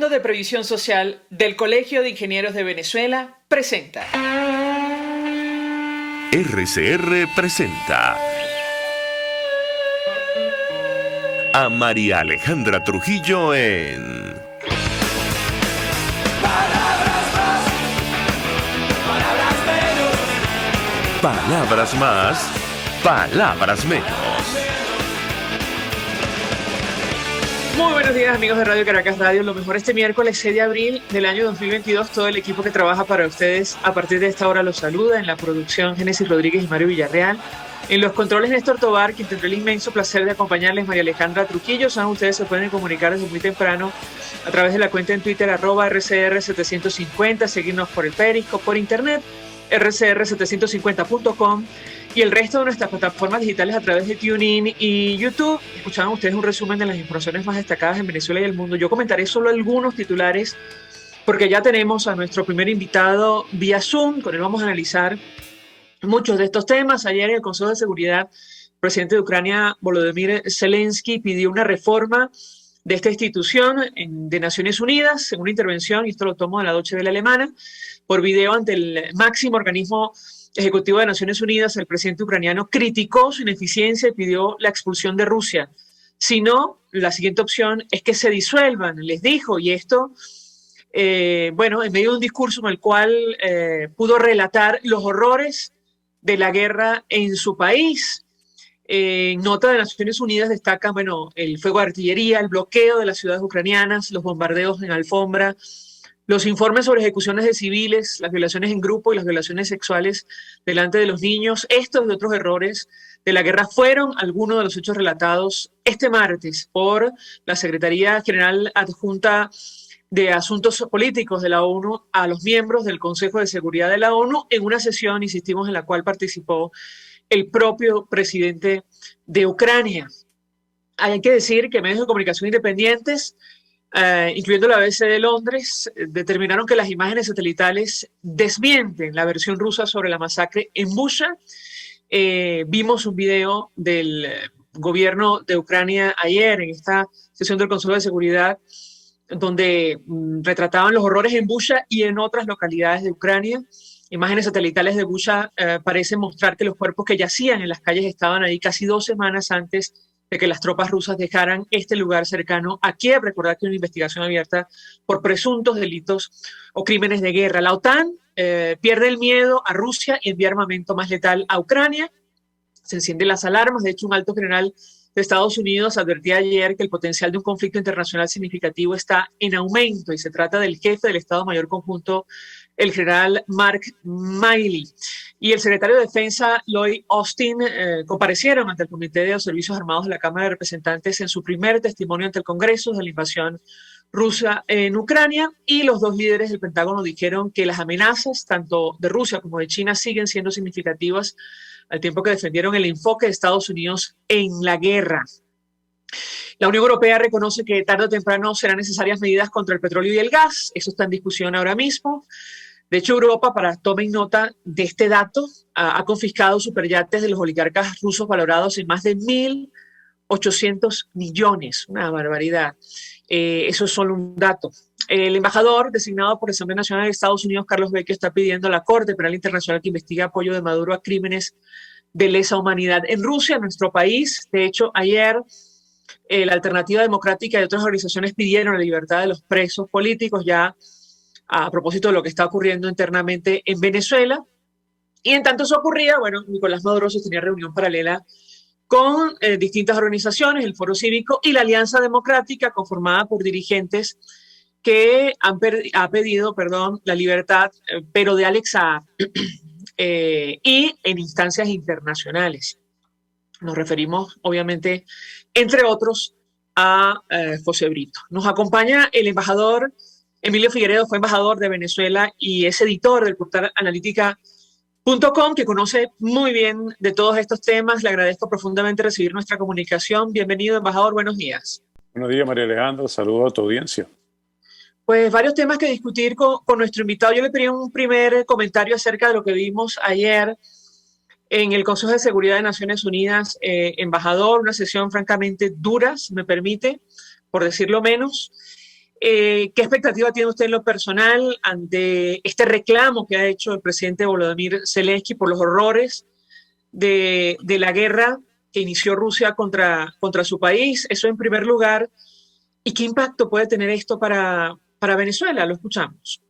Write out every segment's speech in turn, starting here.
Fondo de Previsión Social del Colegio de Ingenieros de Venezuela presenta. RCR presenta a María Alejandra Trujillo en Palabras más, palabras menos. Palabras más, palabras menos. Muy buenos días, amigos de Radio Caracas Radio. Lo mejor este miércoles 6 de abril del año 2022. Todo el equipo que trabaja para ustedes a partir de esta hora los saluda. En la producción, Génesis Rodríguez y Mario Villarreal. En los controles, Néstor Tobar, quien tendrá el inmenso placer de acompañarles, María Alejandra Trujillo. Saben, ustedes se pueden comunicar desde muy temprano a través de la cuenta en Twitter, @RCR750, seguirnos por el Periscope, por internet, rcr750.com y el resto de nuestras plataformas digitales a través de TuneIn y YouTube. Escuchaban ustedes un resumen de las informaciones más destacadas en Venezuela y el mundo. Yo comentaré solo algunos titulares porque ya tenemos a nuestro primer invitado vía Zoom. Con él vamos a analizar muchos de estos temas. Ayer en el Consejo de Seguridad, el presidente de Ucrania, Volodymyr Zelensky, pidió una reforma de esta institución de Naciones Unidas en una intervención, y esto lo tomo de la Deutsche Welle alemana, por video ante el máximo organismo ejecutivo de Naciones Unidas. El presidente ucraniano criticó su ineficiencia y pidió la expulsión de Rusia. Si no, la siguiente opción es que se disuelvan, les dijo, y esto, en medio de un discurso en el cual pudo relatar los horrores de la guerra en su país. En nota de Naciones Unidas destacan, el fuego de artillería, el bloqueo de las ciudades ucranianas, los bombardeos en alfombra, los informes sobre ejecuciones de civiles, las violaciones en grupo y las violaciones sexuales delante de los niños. Estos y otros errores de la guerra fueron algunos de los hechos relatados este martes por la Secretaría General Adjunta de Asuntos Políticos de la ONU a los miembros del Consejo de Seguridad de la ONU en una sesión, insistimos, en la cual participó el propio presidente de Ucrania. Hay que decir que medios de comunicación independientes, incluyendo la BBC de Londres, determinaron que las imágenes satelitales desmienten la versión rusa sobre la masacre en Bucha. Vimos un video del gobierno de Ucrania ayer en esta sesión del Consejo de Seguridad donde retrataban los horrores en Bucha y en otras localidades de Ucrania. Imágenes satelitales de Bucha parecen mostrar que los cuerpos que yacían en las calles estaban ahí casi 2 semanas antes de que las tropas rusas dejaran este lugar cercano a Kiev. Recordad que hay una investigación abierta por presuntos delitos o crímenes de guerra. La OTAN pierde el miedo a Rusia y envía armamento más letal a Ucrania. Se encienden las alarmas. De hecho, un alto general de Estados Unidos advertía ayer que el potencial de un conflicto internacional significativo está en aumento, y se trata del jefe del Estado Mayor Conjunto, el general Mark Milley, y el secretario de Defensa Lloyd Austin comparecieron ante el Comité de los Servicios Armados de la Cámara de Representantes en su primer testimonio ante el Congreso de la invasión rusa en Ucrania, y los dos líderes del Pentágono dijeron que las amenazas tanto de Rusia como de China siguen siendo significativas, al tiempo que defendieron el enfoque de Estados Unidos en la guerra. La Unión Europea reconoce que tarde o temprano serán necesarias medidas contra el petróleo y el gas. Eso está en discusión ahora mismo. De hecho, Europa, tomen nota de este dato, ha confiscado superyates de los oligarcas rusos valorados en más de 1.800 millones. Una barbaridad. Eso es solo un dato. El embajador designado por la Asamblea Nacional de Estados Unidos, Carlos Vecchio, está pidiendo a la Corte Penal Internacional que investigue apoyo de Maduro a crímenes de lesa humanidad en Rusia, en nuestro país. De hecho, ayer la Alternativa Democrática y otras organizaciones pidieron la libertad de los presos políticos, ya a propósito de lo que está ocurriendo internamente en Venezuela. Y en tanto eso ocurría, Nicolás Maduro sostenía reunión paralela con distintas organizaciones, el Foro Cívico y la Alianza Democrática, conformada por dirigentes que ha pedido la libertad, pero de Alex Saab, y en instancias internacionales. Nos referimos, obviamente, entre otros, a José Brito. Nos acompaña el embajador Emilio Figueredo, fue embajador de Venezuela y es editor del portal analítica.com, que conoce muy bien de todos estos temas. Le agradezco profundamente recibir nuestra comunicación. Bienvenido, embajador, buenos días. Buenos días, María Alejandra, saludo a tu audiencia. Pues varios temas que discutir con nuestro invitado. Yo le pedí un primer comentario acerca de lo que vimos ayer en el Consejo de Seguridad de Naciones Unidas. Embajador, una sesión francamente dura, si me permite, por decirlo menos. ¿Qué expectativa tiene usted en lo personal ante este reclamo que ha hecho el presidente Volodymyr Zelensky por los horrores de la guerra que inició Rusia contra su país? Eso en primer lugar. ¿Y qué impacto puede tener esto para Venezuela? Lo escuchamos.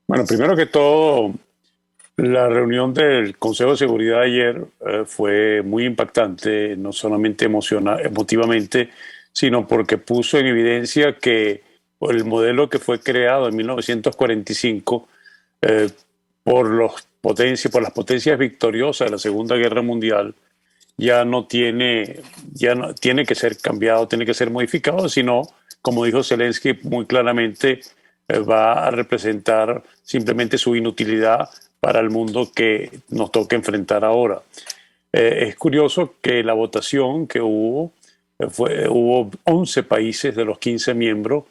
Bueno, primero que todo, la reunión del Consejo de Seguridad ayer fue muy impactante, no solamente emotivamente, sino porque puso en evidencia que el modelo que fue creado en 1945 eh, por las potencias victoriosas de la Segunda Guerra Mundial ya no tiene que ser cambiado, tiene que ser modificado, sino, como dijo Zelensky muy claramente, va a representar simplemente su inutilidad para el mundo que nos toca enfrentar ahora. Es curioso que la votación que hubo 11 países de los 15 miembros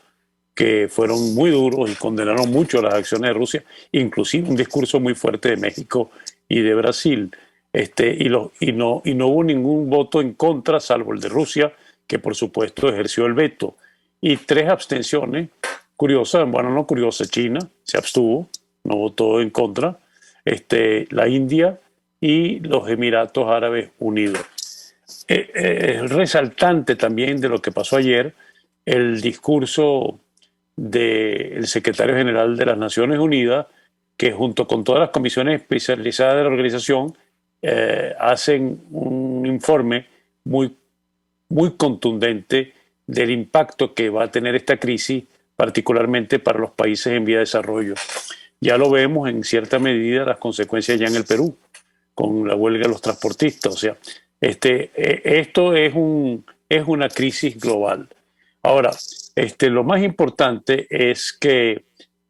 que fueron muy duros y condenaron mucho las acciones de Rusia, inclusive un discurso muy fuerte de México y de Brasil. Y no hubo ningún voto en contra, salvo el de Rusia, que por supuesto ejerció el veto. Y 3 abstenciones, curiosas, bueno, no curiosas, China se abstuvo, no votó en contra, la India y los Emiratos Árabes Unidos. Resaltante también de lo que pasó ayer, el discurso del secretario general de las Naciones Unidas, que junto con todas las comisiones especializadas de la organización hacen un informe muy, muy contundente del impacto que va a tener esta crisis, particularmente para los países en vía de desarrollo. Ya lo vemos en cierta medida las consecuencias ya en el Perú, con la huelga de los transportistas. O sea, esto es una crisis global. Ahora, lo más importante es que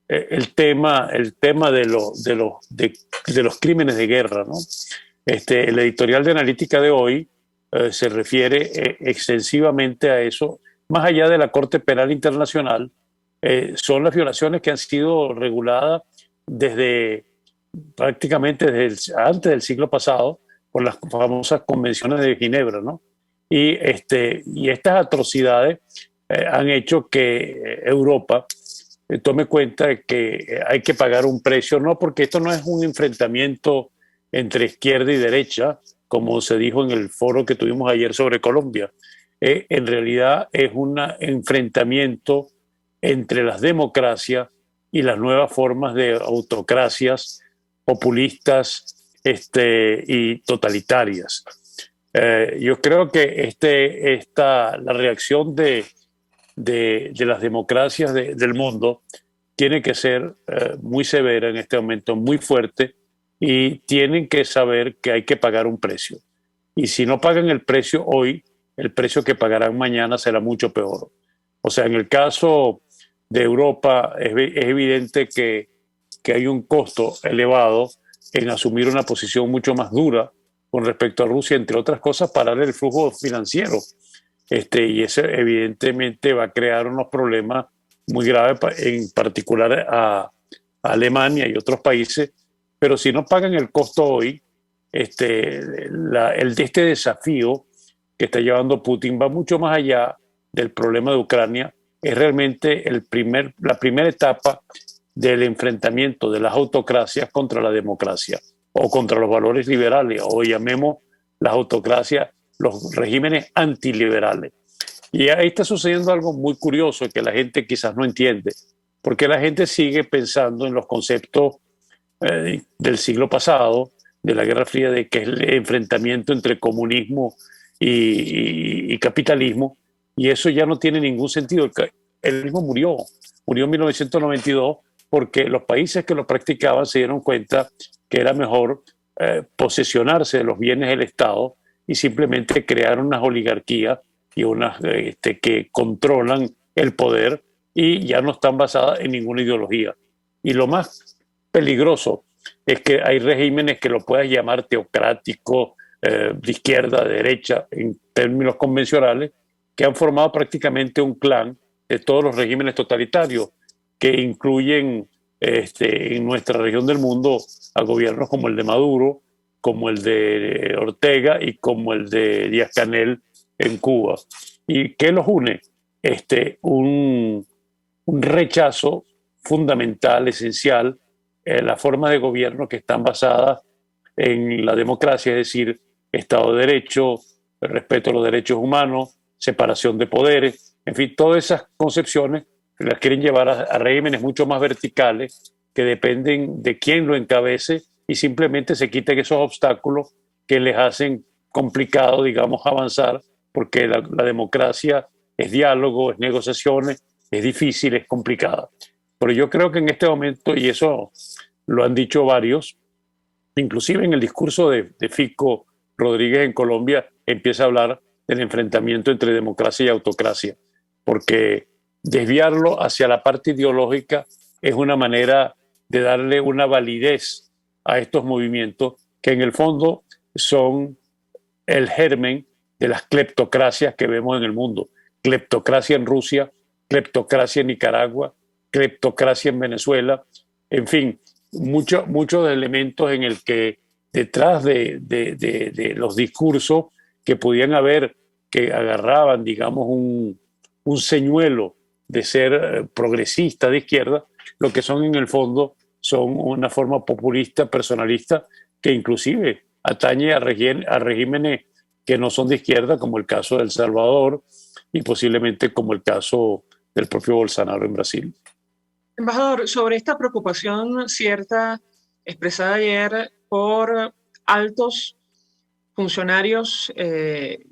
el tema de los crímenes de guerra, ¿no? El editorial de Analítica de hoy se refiere extensivamente a eso. Más allá de la Corte Penal Internacional, son las violaciones que han sido reguladas prácticamente antes del siglo pasado por las famosas convenciones de Ginebra, ¿no? Y estas atrocidades han hecho que Europa tome cuenta de que hay que pagar un precio, no porque esto no es un enfrentamiento entre izquierda y derecha, como se dijo en el foro que tuvimos ayer sobre Colombia. En realidad es un enfrentamiento entre las democracias y las nuevas formas de autocracias populistas y totalitarias. Yo creo que la reacción de las democracias del mundo tiene que ser muy severa en este momento, muy fuerte, y tienen que saber que hay que pagar un precio. Y si no pagan el precio hoy, el precio que pagarán mañana será mucho peor. O sea, en el caso de Europa es evidente que hay un costo elevado en asumir una posición mucho más dura con respecto a Rusia, entre otras cosas, parar el flujo financiero. Y eso evidentemente va a crear unos problemas muy graves, en particular a Alemania y otros países. Pero si no pagan el costo hoy, este desafío que está llevando Putin va mucho más allá del problema de Ucrania. Es realmente la primera etapa del enfrentamiento de las autocracias contra la democracia o contra los valores liberales, o llamemos las autocracias los regímenes antiliberales. Y ahí está sucediendo algo muy curioso que la gente quizás no entiende, porque la gente sigue pensando en los conceptos del siglo pasado, de la Guerra Fría, de que es el enfrentamiento entre comunismo y capitalismo, y eso ya no tiene ningún sentido. El mismo murió en 1992 porque los países que lo practicaban se dieron cuenta que era mejor posesionarse de los bienes del Estado y simplemente crear unas oligarquías y unas que controlan el poder y ya no están basadas en ninguna ideología. Y lo más peligroso es que hay regímenes que lo puedas llamar teocrático, de izquierda, de derecha, en términos convencionales, que han formado prácticamente un clan de todos los regímenes totalitarios, que incluyen en nuestra región del mundo a gobiernos como el de Maduro, como el de Ortega y como el de Díaz-Canel en Cuba. ¿Y qué los une? un rechazo fundamental, esencial, la forma de gobierno que están basadas en la democracia, es decir, Estado de Derecho, el respeto a los derechos humanos, separación de poderes, en fin, todas esas concepciones las quieren llevar a regímenes mucho más verticales que dependen de quién lo encabece y simplemente se quiten esos obstáculos que les hacen complicado, digamos, avanzar, porque la democracia es diálogo, es negociaciones, es difícil, es complicada. Pero yo creo que en este momento, y eso lo han dicho varios, inclusive en el discurso de Fico Rodríguez en Colombia, empieza a hablar del enfrentamiento entre democracia y autocracia, porque desviarlo hacia la parte ideológica es una manera de darle una validez a estos movimientos que en el fondo son el germen de las cleptocracias que vemos en el mundo. Cleptocracia en Rusia, cleptocracia en Nicaragua, cleptocracia en Venezuela, en fin, muchos elementos en el que detrás de los discursos que podían haber, que agarraban, digamos, un señuelo de ser progresista de izquierda, lo que son en el fondo son una forma populista, personalista, que inclusive atañe a regímenes que no son de izquierda, como el caso de El Salvador y posiblemente como el caso del propio Bolsonaro en Brasil. Embajador, sobre esta preocupación cierta expresada ayer por altos funcionarios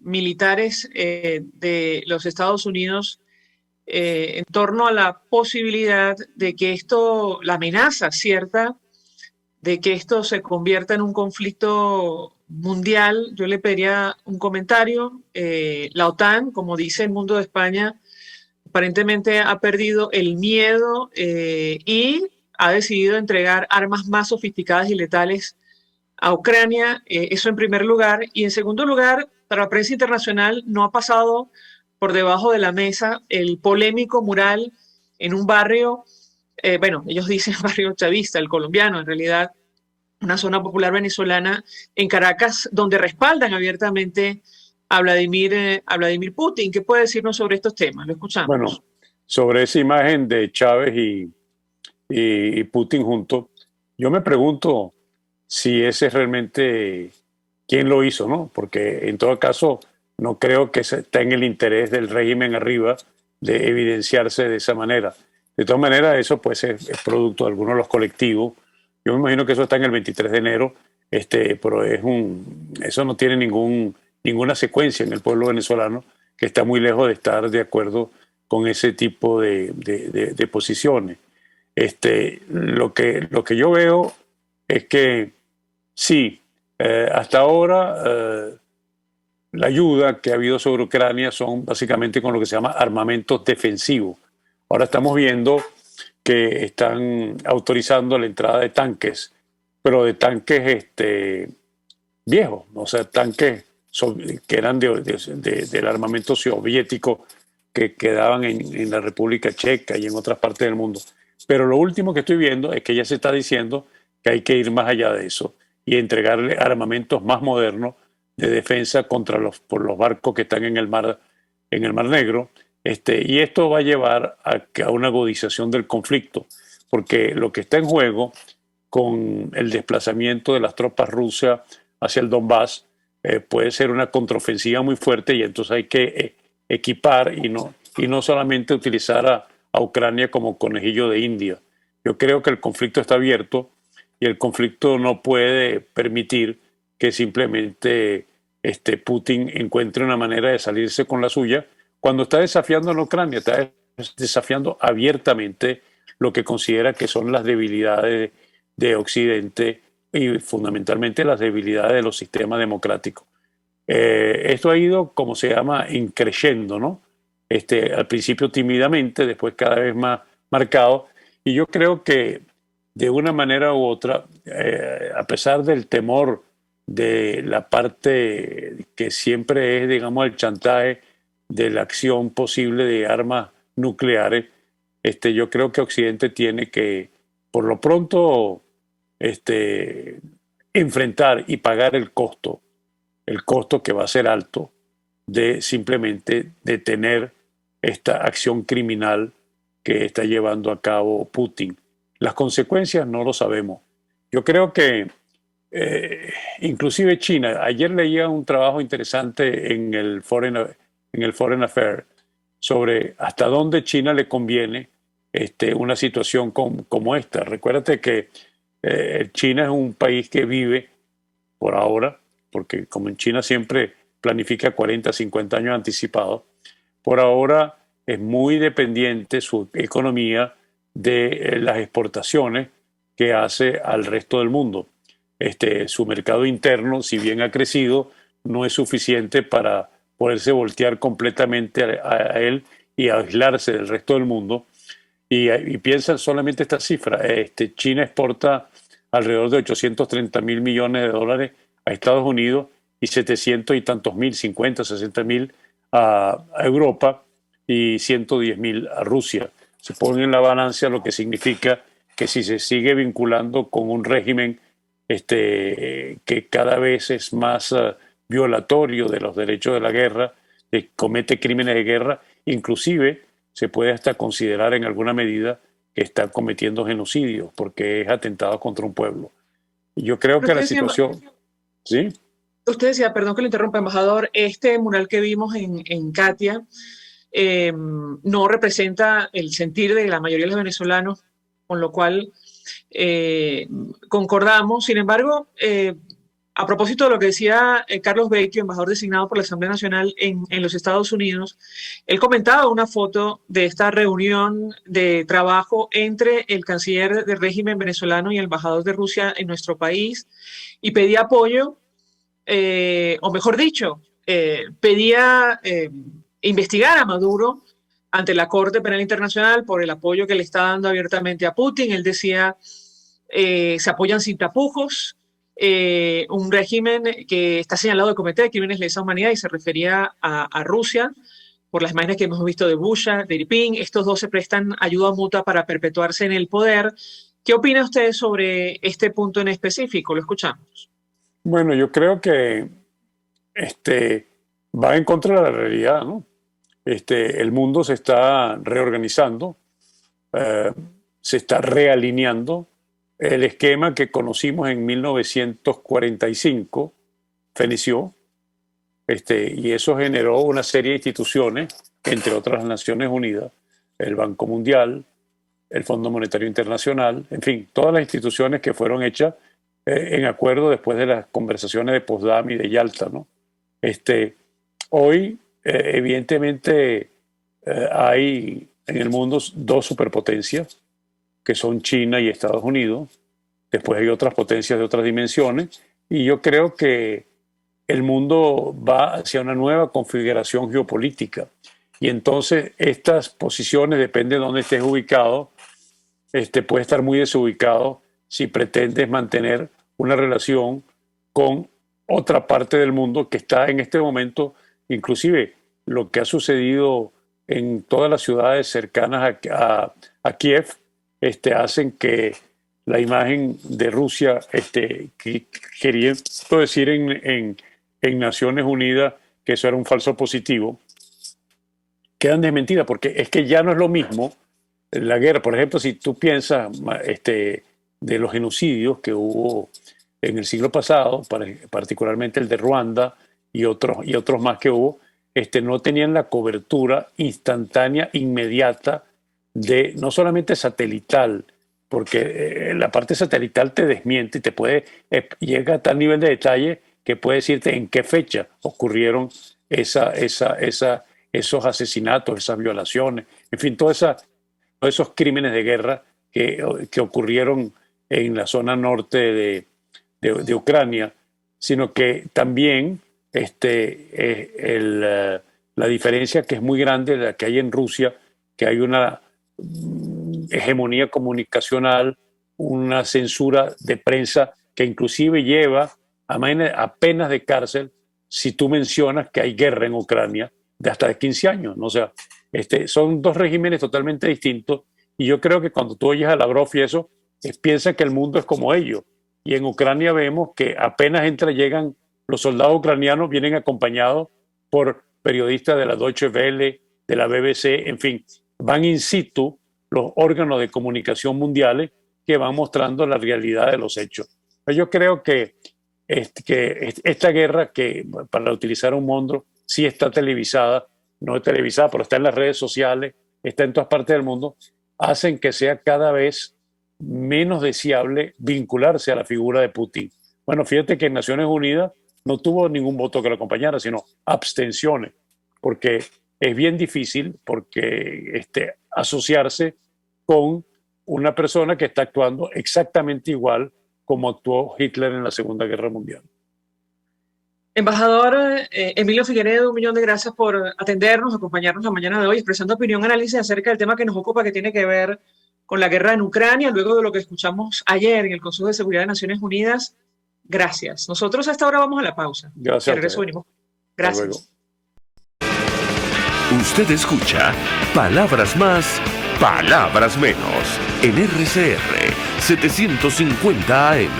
militares de los Estados Unidos en torno a la posibilidad de que esto, la amenaza cierta de que esto se convierta en un conflicto mundial, yo le pediría un comentario. La OTAN, como dice el Mundo de España, aparentemente ha perdido el miedo y ha decidido entregar armas más sofisticadas y letales a Ucrania, eso en primer lugar. Y en segundo lugar, para la prensa internacional no ha pasado por debajo de la mesa el polémico mural en un barrio, bueno, ellos dicen barrio chavista, el colombiano, en realidad una zona popular venezolana en Caracas, donde respaldan abiertamente a Vladimir Putin. ¿Qué puede decirnos sobre estos temas? Lo escuchamos. Bueno, sobre esa imagen de Chávez y Putin juntos, yo me pregunto si ese es realmente quién lo hizo, ¿no? Porque en todo caso no creo que esté en el interés del régimen arriba de evidenciarse de esa manera. De todas maneras, eso puede ser es producto de algunos de los colectivos. Yo me imagino que eso está en el 23 de enero, pero eso no tiene ninguna secuencia en el pueblo venezolano, que está muy lejos de estar de acuerdo con ese tipo de posiciones. Lo que yo veo es que sí, hasta ahora la ayuda que ha habido sobre Ucrania son básicamente con lo que se llama armamentos defensivos. Ahora estamos viendo que están autorizando la entrada de tanques, pero de tanques viejos, o sea, tanques que eran del armamento soviético que quedaban en la República Checa y en otras partes del mundo. Pero lo último que estoy viendo es que ya se está diciendo que hay que ir más allá de eso y entregarle armamentos más modernos de defensa por los barcos que están en el Mar Negro. Y esto va a llevar a una agudización del conflicto, porque lo que está en juego con el desplazamiento de las tropas rusas hacia el Donbass puede ser una contraofensiva muy fuerte, y entonces hay que equipar y no solamente utilizar a Ucrania como conejillo de India. Yo creo que el conflicto está abierto y el conflicto no puede permitir que simplemente Putin encuentre una manera de salirse con la suya cuando está desafiando a Ucrania, está desafiando abiertamente lo que considera que son las debilidades de Occidente y fundamentalmente las debilidades de los sistemas democráticos. Esto ha ido, como se llama, increciendo, ¿no? Al principio tímidamente, después cada vez más marcado, y yo creo que de una manera u otra, a pesar del temor de la parte que siempre es, digamos, el chantaje de la acción posible de armas nucleares, yo creo que Occidente tiene que, por lo pronto, enfrentar y pagar el costo que va a ser alto de simplemente detener esta acción criminal que está llevando a cabo Putin. Las consecuencias no lo sabemos. Yo creo que inclusive China, ayer leía un trabajo interesante en el Foreign Affairs sobre hasta dónde China le conviene una situación como esta. Recuérdate que China es un país que vive por ahora, porque como en China siempre planifica 40, 50 años anticipados, por ahora es muy dependiente su economía de las exportaciones que hace al resto del mundo. Su mercado interno, si bien ha crecido, no es suficiente para poderse voltear completamente a él y aislarse del resto del mundo. Y piensan solamente esta cifra. China exporta alrededor de 830 mil millones de dólares a Estados Unidos y 700 y tantos mil, 50, 60 mil a Europa y 110 mil a Rusia. Se pone en la balanza, lo que significa que si se sigue vinculando con un régimen que cada vez es más violatorio de los derechos de la guerra, comete crímenes de guerra, inclusive se puede hasta considerar en alguna medida que está cometiendo genocidios porque es atentado contra un pueblo. Y yo creo que la situación... ¿Sí? Usted decía, perdón que le interrumpa, embajador, este mural que vimos en Katia no representa el sentir de la mayoría de los venezolanos, con lo cual concordamos. Sin embargo, a propósito de lo que decía Carlos Vecchio, embajador designado por la Asamblea Nacional en los Estados Unidos, él comentaba una foto de esta reunión de trabajo entre el canciller del régimen venezolano y el embajador de Rusia en nuestro país y pedía apoyo, o mejor dicho, pedía investigar a Maduro ante la Corte Penal Internacional por el apoyo que le está dando abiertamente a Putin. Él decía, se apoyan sin tapujos, un régimen que está señalado de cometer crímenes de lesa humanidad, y se refería a Rusia por las imágenes que hemos visto de Bucha, de Irpin. Estos dos se prestan ayuda mutua para perpetuarse en el poder. ¿Qué opina usted sobre este punto en específico? Lo escuchamos. Bueno, yo creo que va en contra de la realidad, ¿no? El mundo se está reorganizando, se está realineando. El esquema que conocimos en 1945 feneció, y eso generó una serie de instituciones, entre otras las Naciones Unidas, el Banco Mundial, el Fondo Monetario Internacional, en fin, todas las instituciones que fueron hechas en acuerdo después de las conversaciones de Potsdam y de Yalta, ¿no? Hoy, evidentemente, hay en el mundo dos superpotencias, que son China y Estados Unidos. Después hay otras potencias de otras dimensiones, y yo creo que el mundo va hacia una nueva configuración geopolítica. Y entonces estas posiciones, depende de dónde estés ubicado, puede estar muy desubicado si pretendes mantener una relación con otra parte del mundo que está en este momento, inclusive lo que ha sucedido en todas las ciudades cercanas a Kiev, hacen que la imagen de Rusia, queriendo decir en Naciones Unidas que eso era un falso positivo, quedan desmentidas, porque es que ya no es lo mismo la guerra. Por ejemplo, si tú piensas de los genocidios que hubo en el siglo pasado, particularmente el de Ruanda y otros más que hubo, no tenían la cobertura instantánea, inmediata, no solamente satelital, porque la parte satelital te desmiente y te llega a tal nivel de detalle que puede decirte en qué fecha ocurrieron esos asesinatos, esas violaciones, en fin, todos esos crímenes de guerra que ocurrieron en la zona norte de Ucrania, sino que también la diferencia que es muy grande, la que hay en Rusia, que hay una hegemonía comunicacional, una censura de prensa que inclusive lleva a penas de cárcel si tú mencionas que hay guerra en Ucrania de hasta 15 años, ¿no? O sea, son dos regímenes totalmente distintos, y yo creo que cuando tú oyes a Lavrov y eso, piensa que el mundo es como ellos. Y en Ucrania vemos que apenas llegan los soldados ucranianos, vienen acompañados por periodistas de la Deutsche Welle, de la BBC, en fin, van in situ los órganos de comunicación mundiales que van mostrando la realidad de los hechos. Yo creo que esta guerra, que para utilizar un mundo, sí está televisada, no es televisada, pero está en las redes sociales, está en todas partes del mundo, hacen que sea cada vez menos deseable vincularse a la figura de Putin. Bueno, fíjate que en Naciones Unidas no tuvo ningún voto que lo acompañara, sino abstenciones, porque es bien difícil asociarse con una persona que está actuando exactamente igual como actuó Hitler en la Segunda Guerra Mundial. Embajador Emilio Figueredo, 1.000.000 de gracias por atendernos, acompañarnos la mañana de hoy, expresando opinión, análisis acerca del tema que nos ocupa, que tiene que ver con la guerra en Ucrania, luego de lo que escuchamos ayer en el Consejo de Seguridad de Naciones Unidas. Gracias. Nosotros hasta ahora vamos a la pausa. Gracias. Regreso venimos. Gracias. Usted escucha Palabras Más, Palabras Menos en RCR 750 AM.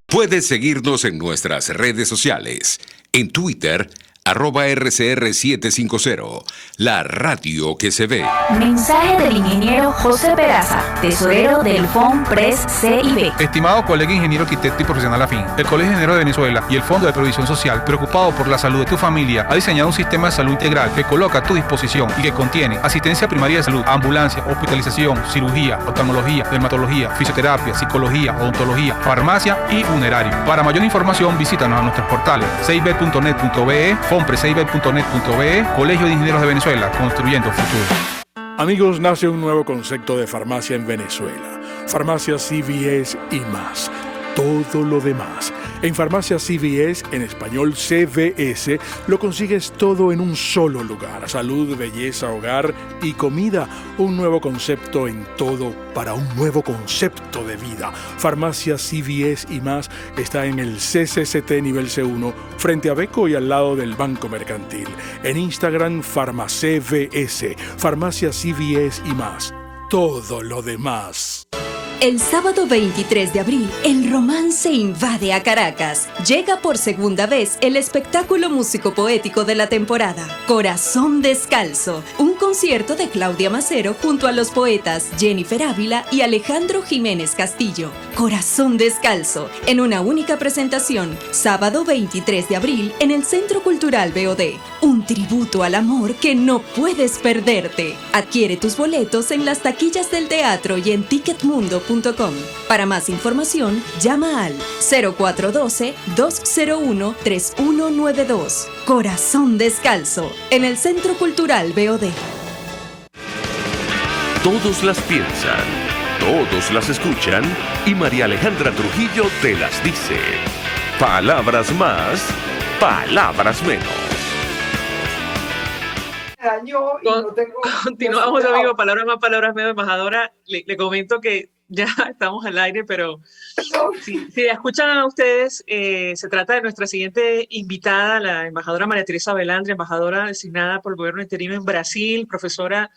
Puedes seguirnos en nuestras redes sociales. En Twitter, @RCR750, la radio que se ve. Mensaje del ingeniero José Peraza, tesorero del FONPRES CIB. Estimado colega ingeniero arquitecto y profesional afín, el Colegio de Ingenieros de Venezuela y el Fondo de Previsión Social, preocupado por la salud de tu familia, ha diseñado un sistema de salud integral que coloca a tu disposición y que contiene asistencia primaria de salud, ambulancia, hospitalización, cirugía, oftalmología, dermatología, fisioterapia, psicología, odontología, farmacia y funerario. Para mayor información, visítanos a nuestros portales cib.net.be, fonprescib.net.be, Colegio de Ingenieros de Venezuela, construyendo futuro. Amigos, nace un nuevo concepto de farmacia en Venezuela. Farmacia CVS y más. Todo lo demás. En Farmacia CVS, en español CVS, lo consigues todo en un solo lugar. Salud, belleza, hogar y comida. Un nuevo concepto en todo para un nuevo concepto de vida. Farmacia CVS y más está en el CCCT nivel C1, frente a Beco y al lado del Banco Mercantil. En Instagram, FarmaCVS. Farmacia CVS y más. Todo lo demás. El sábado 23 de abril, el romance invade a Caracas. Llega por segunda vez el espectáculo músico-poético de la temporada, Corazón Descalzo, un concierto de Claudia Macero junto a los poetas Jennifer Ávila y Alejandro Jiménez Castillo. Corazón Descalzo, en una única presentación, sábado 23 de abril en el Centro Cultural BOD. Un tributo al amor que no puedes perderte. Adquiere tus boletos en las taquillas del teatro y en Ticketmundo.com. Para más información, llama al 0412-201-3192. Corazón Descalzo, en el Centro Cultural BOD. Todos las piensan, todos las escuchan y María Alejandra Trujillo te las dice. Palabras más, palabras menos. Continuamos, amigos. Palabras más, palabras menos. Embajadora, le comento que ya estamos al aire, pero si escuchan a ustedes, se trata de nuestra siguiente invitada, la embajadora María Teresa Velandre, embajadora designada por el gobierno interino en Brasil, profesora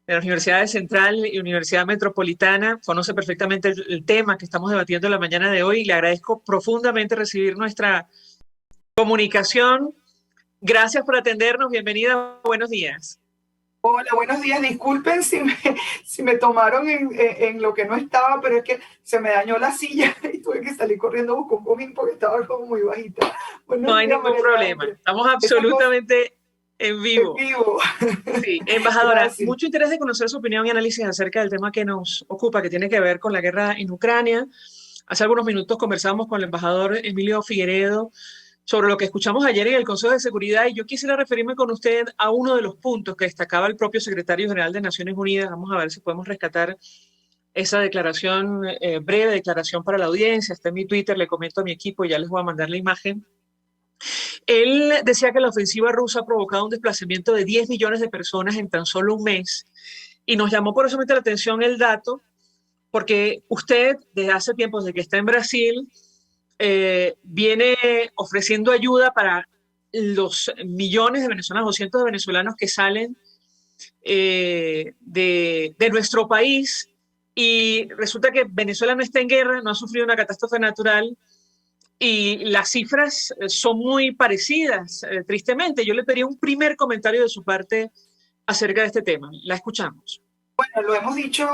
de las Universidades Central y Universidad Metropolitana. Conoce perfectamente el tema que estamos debatiendo en la mañana de hoy y le agradezco profundamente recibir nuestra comunicación. Gracias por atendernos. Bienvenida. Buenos días. Hola, buenos días. Disculpen si me tomaron en lo que no estaba, pero es que se me dañó la silla y tuve que salir corriendo a buscar un cojín porque estaba como muy bajita. No hay ningún problema. Estamos absolutamente en vivo. En vivo. Sí, embajadora, Gracias. mucho interés de conocer su opinión y análisis acerca del tema que nos ocupa, que tiene que ver con la guerra en Ucrania. Hace algunos minutos conversamos con el embajador Emilio Figueredo sobre lo que escuchamos ayer en el Consejo de Seguridad, y yo quisiera referirme con usted a uno de los puntos que destacaba el propio secretario general de Naciones Unidas. Vamos a ver si podemos rescatar esa declaración, breve declaración para la audiencia. Está en mi Twitter, le comento a mi equipo y ya les voy a mandar la imagen. Él decía que la ofensiva rusa ha provocado un desplazamiento de 10 millones de personas en tan solo un mes, y nos llamó poderosamente la atención el dato, porque usted desde hace tiempo, desde que está en Brasil, viene ofreciendo ayuda para los millones de venezolanos o cientos de venezolanos que salen de nuestro país, y resulta que Venezuela no está en guerra, no ha sufrido una catástrofe natural, y las cifras son muy parecidas, tristemente. Yo le pediría un primer comentario de su parte acerca de este tema. La escuchamos. Bueno, lo hemos dicho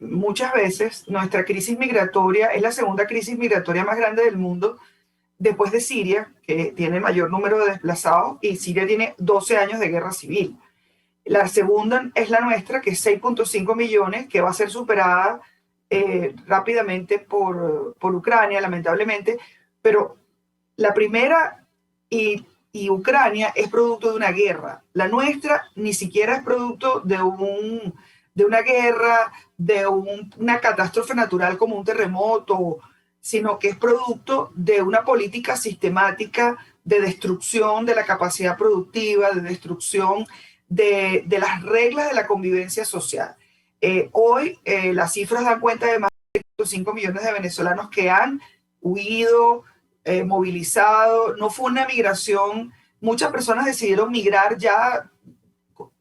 muchas veces, nuestra crisis migratoria es la segunda crisis migratoria más grande del mundo, después de Siria, que tiene el mayor número de desplazados, y Siria tiene 12 años de guerra civil. La segunda es la nuestra, que es 6.5 millones, que va a ser superada rápidamente por Ucrania, lamentablemente, pero la primera y Ucrania es producto de una guerra. La nuestra ni siquiera es producto de una guerra, de una catástrofe natural como un terremoto, sino que es producto de una política sistemática de destrucción de la capacidad productiva, de destrucción de las reglas de la convivencia social. Hoy las cifras dan cuenta de más de 5 millones de venezolanos que han huido, movilizado. No fue una migración, muchas personas decidieron migrar ya,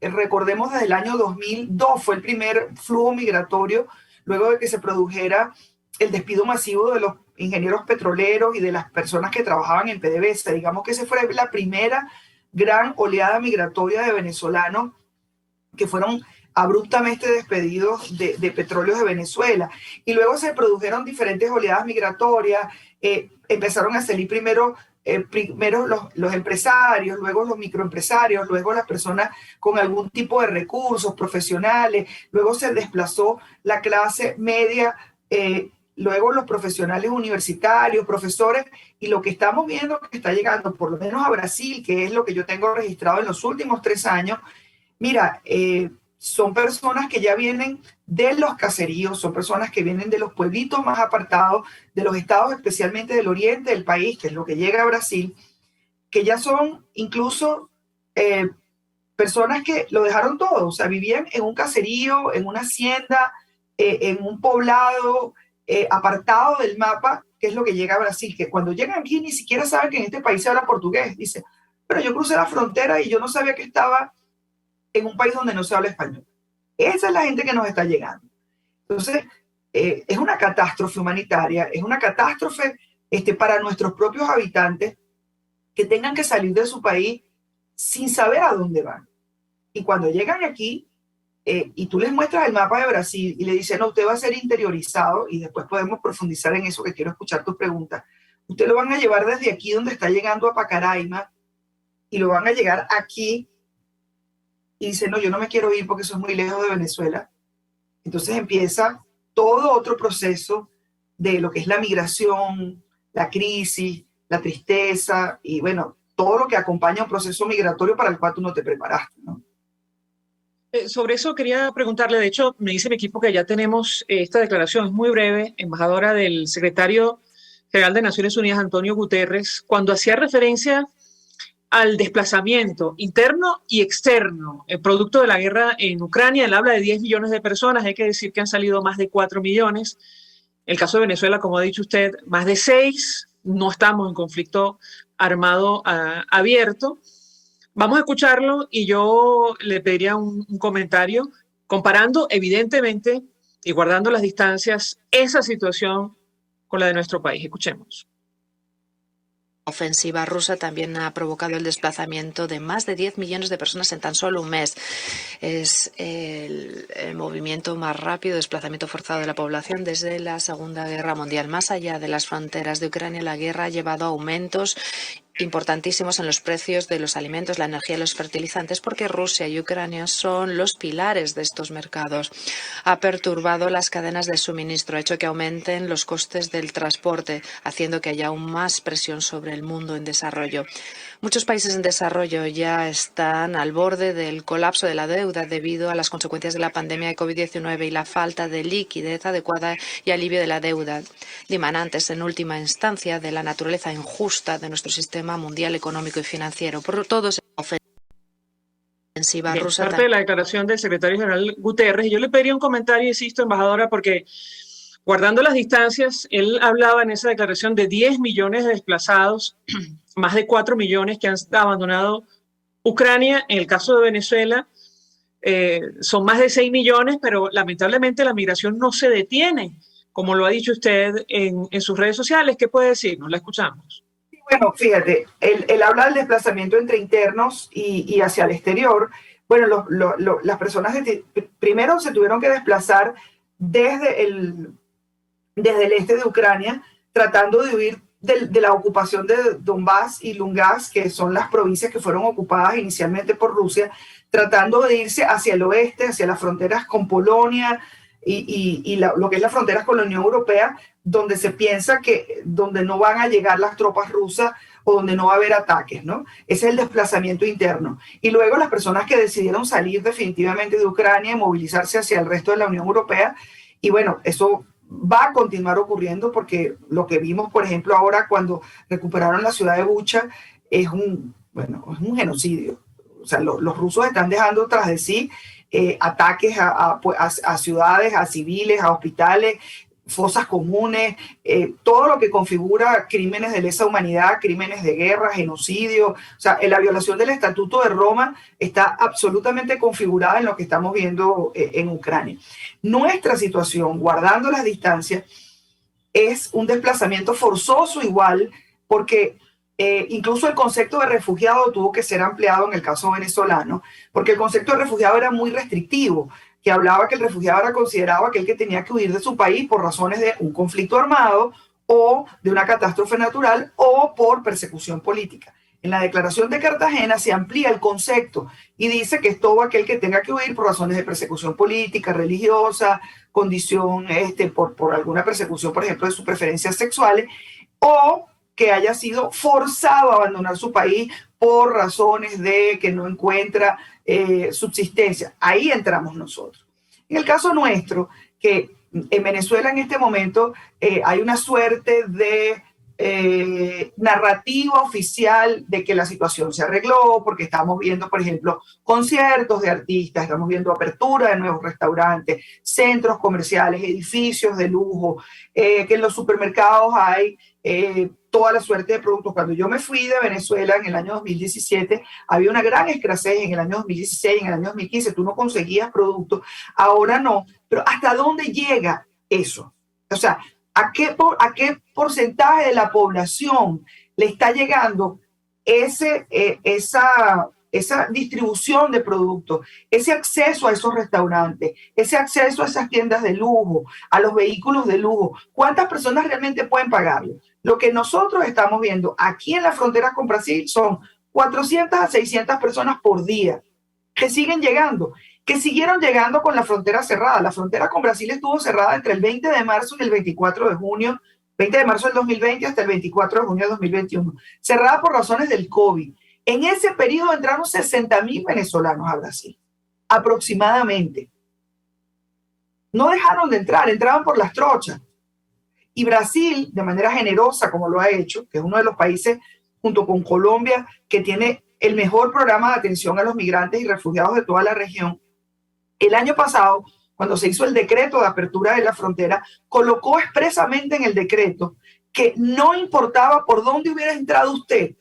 recordemos desde el año 2002 fue el primer flujo migratorio, luego de que se produjera el despido masivo de los ingenieros petroleros y de las personas que trabajaban en PDVSA. Digamos que esa fue la primera gran oleada migratoria de venezolanos que fueron abruptamente despedidos de Petróleos de Venezuela. Y luego se produjeron diferentes oleadas migratorias, empezaron a salir primero los empresarios, luego los microempresarios, luego las personas con algún tipo de recursos profesionales, luego se desplazó la clase media, luego los profesionales universitarios, profesores, y lo que estamos viendo que está llegando, por lo menos a Brasil, que es lo que yo tengo registrado en los últimos 3 años, mira, son personas que ya vienen de los caseríos, son personas que vienen de los pueblitos más apartados, de los estados especialmente del oriente del país, que es lo que llega a Brasil, que ya son incluso personas que lo dejaron todo, o sea, vivían en un caserío, en una hacienda, en un poblado apartado del mapa, que es lo que llega a Brasil, que cuando llegan aquí ni siquiera saben que en este país se habla portugués. Dice, pero yo crucé la frontera y yo no sabía que estaba en un país donde no se habla español. Esa es la gente que nos está llegando. Entonces, es una catástrofe humanitaria, es una catástrofe para nuestros propios habitantes que tengan que salir de su país sin saber a dónde van. Y cuando llegan aquí, y tú les muestras el mapa de Brasil y le dices, no, usted va a ser interiorizado, y después podemos profundizar en eso, que quiero escuchar tus preguntas. Usted lo van a llevar desde aquí donde está llegando a Pacaraima y lo van a llegar aquí y dice, no, yo no me quiero ir porque eso es muy lejos de Venezuela. Entonces empieza todo otro proceso de lo que es la migración, la crisis, la tristeza y bueno, todo lo que acompaña un proceso migratorio para el cual tú no te preparaste, ¿no? Sobre eso quería preguntarle, de hecho, me dice mi equipo que ya tenemos esta declaración, es muy breve, embajadora del secretario general de Naciones Unidas, Antonio Guterres, cuando hacía referencia al desplazamiento interno y externo, el producto de la guerra en Ucrania. Él habla de 10 millones de personas, hay que decir que han salido más de 4 millones. El caso de Venezuela, como ha dicho usted, más de 6, no estamos en conflicto armado abierto. Vamos a escucharlo y yo le pediría un comentario comparando evidentemente y guardando las distancias esa situación con la de nuestro país. Escuchemos. Ofensiva rusa también ha provocado el desplazamiento de más de 10 millones de personas en tan solo un mes. Es el movimiento más rápido de desplazamiento forzado de la población desde la Segunda Guerra Mundial. Más allá de las fronteras de Ucrania, la guerra ha llevado a aumentos importantísimos en los precios de los alimentos, la energía y los fertilizantes, porque Rusia y Ucrania son los pilares de estos mercados. Ha perturbado las cadenas de suministro, ha hecho que aumenten los costes del transporte, haciendo que haya aún más presión sobre el mundo en desarrollo. Muchos países en desarrollo ya están al borde del colapso de la deuda debido a las consecuencias de la pandemia de COVID-19 y la falta de liquidez adecuada y alivio de la deuda, dimanantes en última instancia de la naturaleza injusta de nuestro sistema mundial económico y financiero. Por todo es ofensiva rusa. Parte de la declaración del secretario general Guterres. Yo le pediría un comentario, insisto, embajadora, porque guardando las distancias, él hablaba en esa declaración de 10 millones de desplazados, más de 4 millones que han abandonado Ucrania. En el caso de Venezuela, son más de 6 millones, pero lamentablemente la migración no se detiene, como lo ha dicho usted en sus redes sociales. ¿Qué puede decirnos? La escuchamos. Bueno, fíjate, él habla del desplazamiento entre internos y hacia el exterior, bueno, las personas primero se tuvieron que desplazar desde el este de Ucrania, tratando de huir de la ocupación de Donbass y Lugansk, que son las provincias que fueron ocupadas inicialmente por Rusia, tratando de irse hacia el oeste, hacia las fronteras con Polonia y lo que es las fronteras con la Unión Europea, donde se piensa que donde no van a llegar las tropas rusas o donde no va a haber ataques, ¿no? Ese es el desplazamiento interno. Y luego las personas que decidieron salir definitivamente de Ucrania y movilizarse hacia el resto de la Unión Europea, y bueno, eso va a continuar ocurriendo porque lo que vimos, por ejemplo, ahora cuando recuperaron la ciudad de Bucha es un genocidio. O sea, los rusos están dejando tras de sí ataques a ciudades, a civiles, a hospitales, fosas comunes, todo lo que configura crímenes de lesa humanidad, crímenes de guerra, genocidio. O sea, la violación del Estatuto de Roma está absolutamente configurada en lo que estamos viendo en Ucrania. Nuestra situación, guardando las distancias, es un desplazamiento forzoso igual, porque incluso el concepto de refugiado tuvo que ser ampliado en el caso venezolano, porque el concepto de refugiado era muy restrictivo, que hablaba que el refugiado era considerado aquel que tenía que huir de su país por razones de un conflicto armado o de una catástrofe natural o por persecución política. En la Declaración de Cartagena se amplía el concepto y dice que es todo aquel que tenga que huir por razones de persecución política, religiosa, condición por alguna persecución, por ejemplo, de sus preferencias sexuales, o que haya sido forzado a abandonar su país por razones de que no encuentra subsistencia. Ahí entramos nosotros. En el caso nuestro, que en Venezuela en este momento hay una suerte de narrativa oficial de que la situación se arregló, porque estamos viendo, por ejemplo, conciertos de artistas, estamos viendo apertura de nuevos restaurantes, centros comerciales, edificios de lujo, que en los supermercados hay toda la suerte de productos. Cuando yo me fui de Venezuela en el año 2017, había una gran escasez en el año 2016, en el año 2015, tú no conseguías productos, ahora no. Pero ¿hasta dónde llega eso? O sea, ¿a qué porcentaje de la población le está llegando esa distribución de productos, ese acceso a esos restaurantes, ese acceso a esas tiendas de lujo, a los vehículos de lujo? ¿Cuántas personas realmente pueden pagarlo? Lo que nosotros estamos viendo aquí en la frontera con Brasil son 400 a 600 personas por día que siguen llegando, que siguieron llegando con la frontera cerrada. La frontera con Brasil estuvo cerrada entre el 20 de marzo y el 24 de junio, 20 de marzo del 2020 hasta el 24 de junio de 2021, cerrada por razones del COVID. En ese periodo entraron 60.000 venezolanos a Brasil, aproximadamente. No dejaron de entrar, entraban por las trochas. Y Brasil, de manera generosa, como lo ha hecho, que es uno de los países, junto con Colombia, que tiene el mejor programa de atención a los migrantes y refugiados de toda la región, el año pasado, cuando se hizo el decreto de apertura de la frontera, colocó expresamente en el decreto que no importaba por dónde hubiera entrado usted,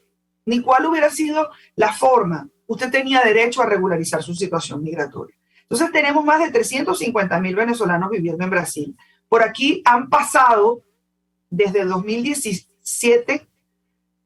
ni cuál hubiera sido la forma, usted tenía derecho a regularizar su situación migratoria. Entonces tenemos más de 350.000 venezolanos viviendo en Brasil. Por aquí han pasado, desde 2017,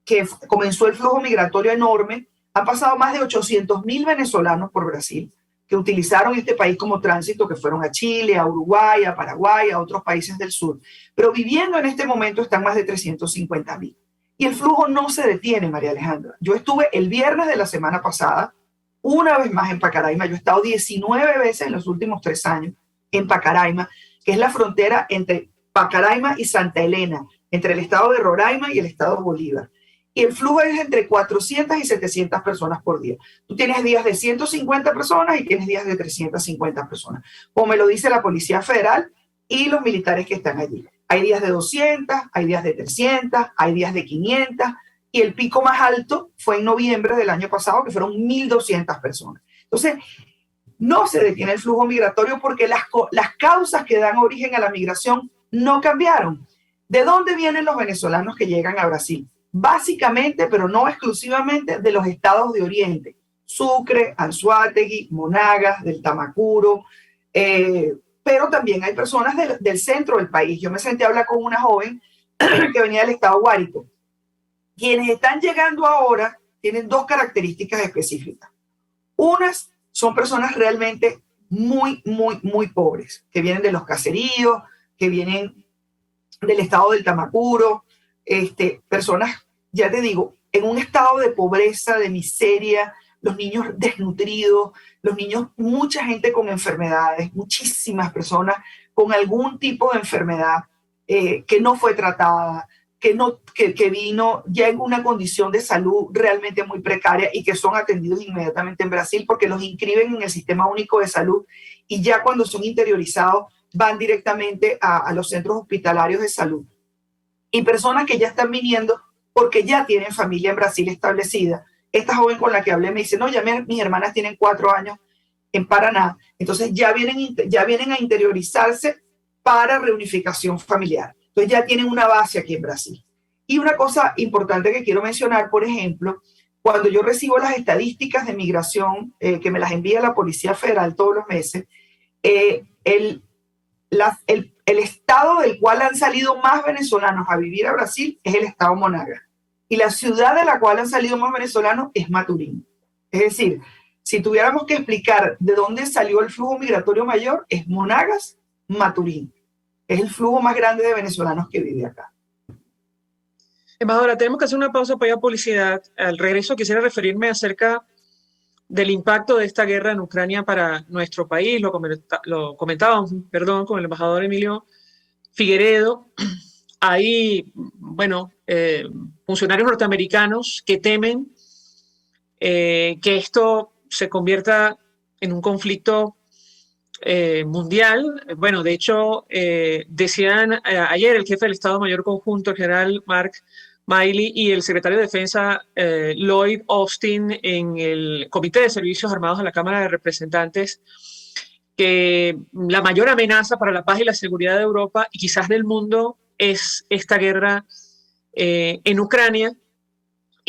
que comenzó el flujo migratorio enorme, han pasado más de 800.000 venezolanos por Brasil, que utilizaron este país como tránsito, que fueron a Chile, a Uruguay, a Paraguay, a otros países del sur. Pero viviendo en este momento están más de 350.000. Y el flujo no se detiene, María Alejandra. Yo estuve el viernes de la semana pasada, una vez más en Pacaraima. Yo he estado 19 veces en los últimos 3 años en Pacaraima, que es la frontera entre Pacaraima y Santa Elena, entre el estado de Roraima y el estado de Bolívar. Y el flujo es entre 400 y 700 personas por día. Tú tienes días de 150 personas y tienes días de 350 personas, como me lo dice la Policía Federal y los militares que están allí. Hay días de 200, hay días de 300, hay días de 500, y el pico más alto fue en noviembre del año pasado, que fueron 1.200 personas. Entonces, no se detiene el flujo migratorio porque las causas que dan origen a la migración no cambiaron. ¿De dónde vienen los venezolanos que llegan a Brasil? Básicamente, pero no exclusivamente, de los estados de Oriente. Sucre, Anzoátegui, Monagas, del Tamacuro, pero también hay personas del centro del país. Yo me senté a hablar con una joven que venía del estado Guárico. Quienes están llegando ahora tienen 2 características específicas. Unas son personas realmente muy, muy, muy pobres, que vienen de los caseríos, que vienen del estado del Tamacuro, personas, ya te digo, en un estado de pobreza, de miseria, los niños desnutridos, los niños, mucha gente con enfermedades, muchísimas personas con algún tipo de enfermedad que no fue tratada, que vino ya en una condición de salud realmente muy precaria y que son atendidos inmediatamente en Brasil porque los inscriben en el Sistema Único de Salud y ya cuando son interiorizados van directamente a los centros hospitalarios de salud. Y personas que ya están viniendo porque ya tienen familia en Brasil establecida. Esta joven con la que hablé me dice, no, ya mis hermanas tienen 4 años en Paraná, entonces ya vienen a interiorizarse para reunificación familiar. Entonces ya tienen una base aquí en Brasil. Y una cosa importante que quiero mencionar, por ejemplo, cuando yo recibo las estadísticas de migración, que me las envía la Policía Federal todos los meses, el estado del cual han salido más venezolanos a vivir a Brasil es el estado Monagas. Y la ciudad de la cual han salido más venezolanos es Maturín. Es decir, si tuviéramos que explicar de dónde salió el flujo migratorio mayor, es Monagas, Maturín. Es el flujo más grande de venezolanos que vive acá. Embajadora, tenemos que hacer una pausa para ir a publicidad. Al regreso quisiera referirme acerca del impacto de esta guerra en Ucrania para nuestro país. Lo comentábamos, con el embajador Emilio Figueredo. Hay, funcionarios norteamericanos que temen que esto se convierta en un conflicto mundial. Bueno, de hecho, decían ayer el jefe del Estado Mayor Conjunto, el general Mark Milley, y el secretario de Defensa Lloyd Austin en el Comité de Servicios Armados de la Cámara de Representantes, que la mayor amenaza para la paz y la seguridad de Europa y quizás del mundo es esta guerra en Ucrania.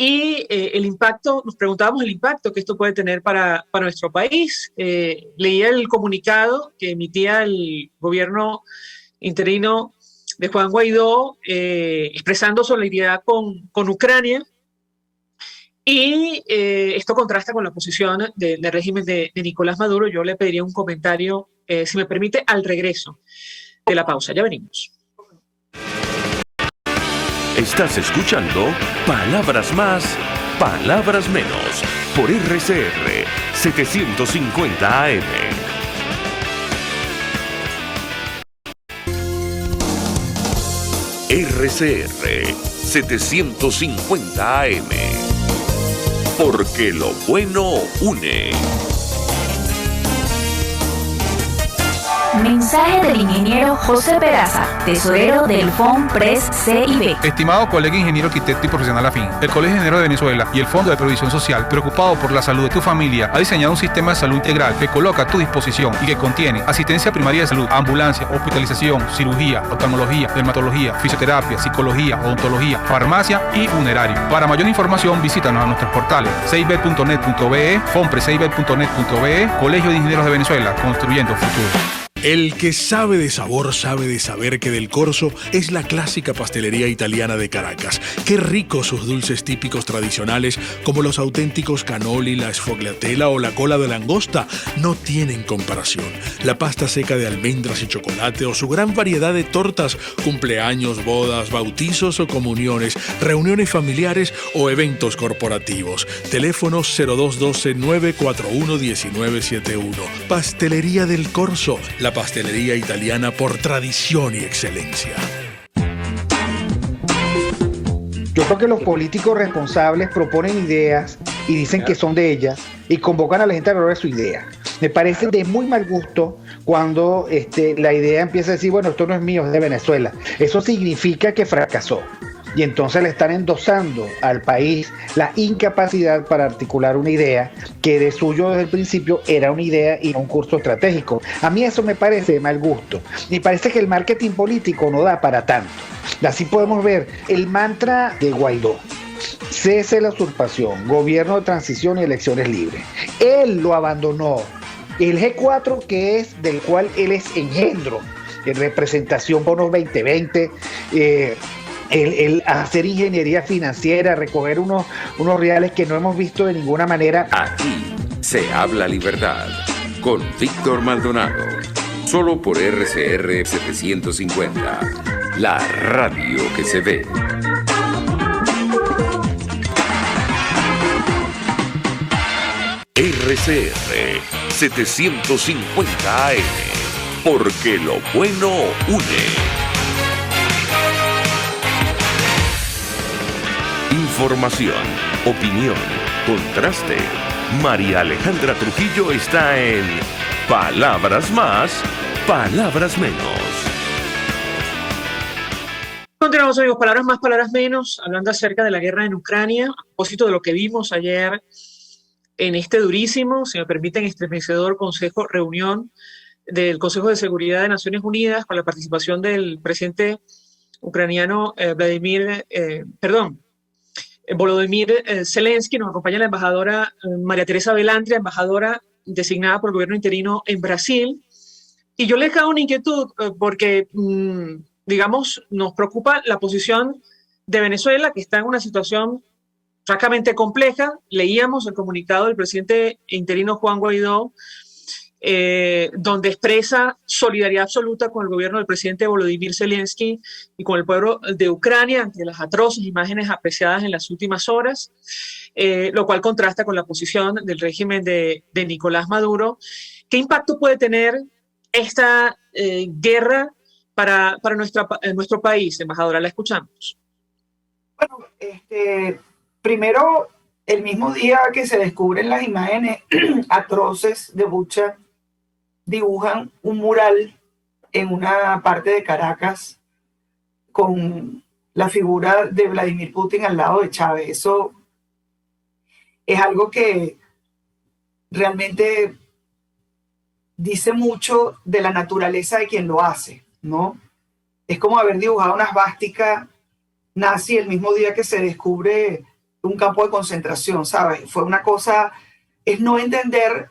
Y el impacto, nos preguntábamos el impacto que esto puede tener para nuestro país. Leía el comunicado que emitía el gobierno interino de Juan Guaidó, expresando solidaridad con Ucrania. Y esto contrasta con la posición del régimen de Nicolás Maduro. Yo le pediría un comentario, si me permite, al regreso de la pausa. Ya venimos. Estás escuchando Palabras Más, Palabras Menos por RCR 750 AM. RCR 750 AM. Porque lo bueno une. Mensaje del ingeniero José Peraza, tesorero del FONPRES CIB. Estimado colega ingeniero arquitecto y profesional afín, el Colegio de Ingenieros de Venezuela y el Fondo de Previsión Social, preocupado por la salud de tu familia, ha diseñado un sistema de salud integral que coloca a tu disposición y que contiene asistencia primaria de salud, ambulancia, hospitalización, cirugía, oftalmología, dermatología, fisioterapia, psicología, odontología, farmacia y funerario. Para mayor información, visítanos a nuestros portales cib.net.be, fonprescib.net.be, Colegio de Ingenieros de Venezuela, construyendo futuro. El que sabe de sabor sabe de saber que Del Corso es la clásica pastelería italiana de Caracas. Qué ricos sus dulces típicos tradicionales como los auténticos cannoli, la sfogliatella o la cola de langosta no tienen comparación. La pasta seca de almendras y chocolate o su gran variedad de tortas, cumpleaños, bodas, bautizos o comuniones, reuniones familiares o eventos corporativos. Teléfonos 0212-941-1971. Pastelería Del Corso, la pastelería italiana por tradición y excelencia. Yo creo que los políticos responsables proponen ideas y dicen que son de ellas y convocan a la gente a hablar de su idea. Me parece de muy mal gusto cuando la idea empieza a decir, bueno, esto no es mío, es de Venezuela. Eso significa que fracasó. Y entonces le están endosando al país la incapacidad para articular una idea que de suyo desde el principio era una idea y no un curso estratégico. A mí eso me parece de mal gusto. Me parece que el marketing político no da para tanto. Así podemos ver el mantra de Guaidó: cese la usurpación, gobierno de transición y elecciones libres. Él lo abandonó. El G4, que es del cual él es engendro, en representación bonos 2020, el hacer ingeniería financiera, recoger unos reales que no hemos visto de ninguna manera. Aquí Se habla libertad con Víctor Maldonado. Solo por RCR 750. La radio que se ve. RCR 750 AM. Porque lo bueno une. Información, opinión, contraste. María Alejandra Trujillo está en Palabras Más, Palabras Menos. Continuamos, amigos, palabras más, palabras menos, hablando acerca de la guerra en Ucrania, a propósito de lo que vimos ayer en este durísimo, si me permiten, estremecedor reunión del Consejo de Seguridad de Naciones Unidas con la participación del presidente ucraniano Volodymyr Zelensky. Nos acompaña la embajadora María Teresa Belantria, embajadora designada por el gobierno interino en Brasil. Y yo les hago una inquietud porque, digamos, nos preocupa la posición de Venezuela, que está en una situación francamente compleja. Leíamos el comunicado del presidente interino Juan Guaidó, donde expresa solidaridad absoluta con el gobierno del presidente Volodymyr Zelensky y con el pueblo de Ucrania ante las atroces imágenes apreciadas en las últimas horas, lo cual contrasta con la posición del régimen de Nicolás Maduro. ¿Qué impacto puede tener esta guerra para nuestro país, embajadora? La escuchamos. Bueno, primero, el mismo día que se descubren las imágenes atroces de Bucha, dibujan un mural en una parte de Caracas con la figura de Vladimir Putin al lado de Chávez. Eso es algo que realmente dice mucho de la naturaleza de quien lo hace, ¿no? Es como haber dibujado una svástica nazi el mismo día que se descubre un campo de concentración, ¿sabes? Fue una cosa, es no entender